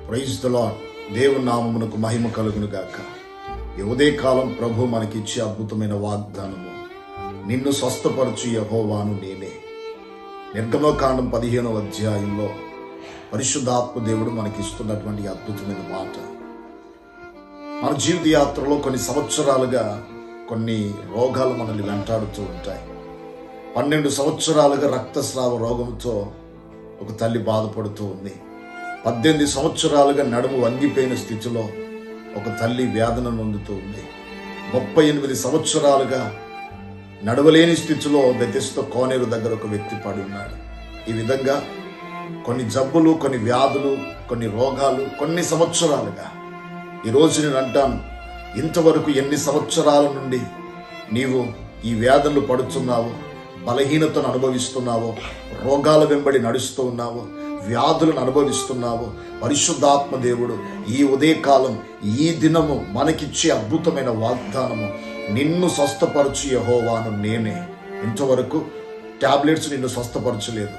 Praise the lord. దేవుని నామమునకు మహిమ కలుగును గాక. ఈ ఉదయకాలం ప్రభు మనకిచ్చే అద్భుతమైన వాగ్దానము, నిన్ను స్వస్థపరచు యెహోవాను నేనే. నిర్గమకాండం 15వ అధ్యాయంలో పరిశుద్ధాత్మ దేవుడు మనకిస్తున్నటువంటి అద్భుతమైన మాట. మన జీవిత యాత్రలో కొన్ని సంవత్సరాలుగా కొన్ని రోగాలు మనల్ని వెంటాడుతూ ఉంటాయి. 12 సంవత్సరాలుగా రక్తస్రావ రోగంతో ఒక తల్లి బాధపడుతూ ఉంది. 18 సంవత్సరాలుగా నడుము వంగిపోయిన స్థితిలో ఒక తల్లి వేదన నొందుతూ ఉంది. 38 సంవత్సరాలుగా నడవలేని స్థితిలో బెతెస్దా కోనేరు దగ్గర ఒక వ్యక్తి పడి ఉన్నాడు. ఈ విధంగా కొన్ని జబ్బులు, కొన్ని వ్యాధులు, కొన్ని రోగాలు కొన్ని సంవత్సరాలుగా. ఈరోజు నేను అంటాను, ఇంతవరకు ఎన్ని సంవత్సరాల నుండి నీవు ఈ వేదనలు పడుతున్నావో, బలహీనతను అనుభవిస్తున్నావో, రోగాల వెంబడి నడుస్తూ ఉన్నావో, వ్యాధులను అనుభవిస్తున్నావో, పరిశుద్ధాత్మ దేవుడు ఈ ఉదయకాలం, ఈ దినము మనకిచ్చే అద్భుతమైన వాగ్దానము, నిన్ను స్వస్థపరచు యెహోవాను నేనే. ఇంతవరకు టాబ్లెట్స్ నిన్ను స్వస్థపరచలేదు,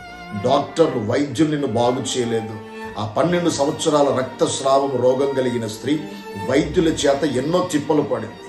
డాక్టర్లు, వైద్యులు నిన్ను బాగు చేయలేదు. ఆ 12 సంవత్సరాల రక్తస్రావం రోగం కలిగిన స్త్రీ వైద్యుల చేత ఎన్నో తిప్పలు పడింది.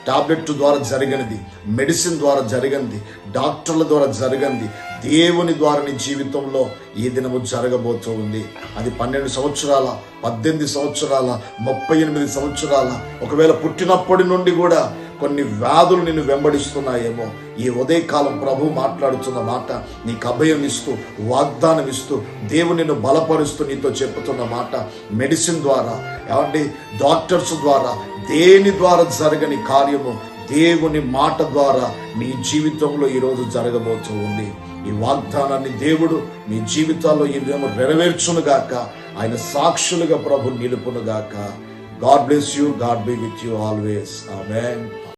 టాబ్లెట్ ద్వారా జరిగినది, మెడిసిన్ ద్వారా జరిగింది, డాక్టర్ల ద్వారా జరిగింది, దేవుని ద్వారా నీ జీవితంలో ఈ దినము జరగబోతూ ఉంది. అది 12 సంవత్సరాల, 18 సంవత్సరాల, 38 సంవత్సరాల, ఒకవేళ పుట్టినప్పటి నుండి కూడా కొన్ని వ్యాధులు నిన్ను వెంబడిస్తున్నాయేమో. ఈ ఉదయకాలం ప్రభు మాట్లాడుతున్న మాట, నీకు అభయం ఇస్తూ, వాగ్దానం ఇస్తూ, దేవుని నిన్ను బలపరుస్తూ నీతో చెప్పుతున్న మాట, మెడిసిన్ ద్వారా, ఏమంటే డాక్టర్స్ ద్వారా, దేని ద్వారా జరగని కార్యము దేవుని మాట ద్వారా నీ జీవితంలో ఈరోజు జరగబోతూ ఉంది. ఈ వాగ్దానాన్ని దేవుడు మీ జీవితాల్లో ఈ నెరవేర్చునుగాక. ఆయన సాక్షులుగా ప్రభు నిలుపునుగాక. God bless you. God be with you always. Amen.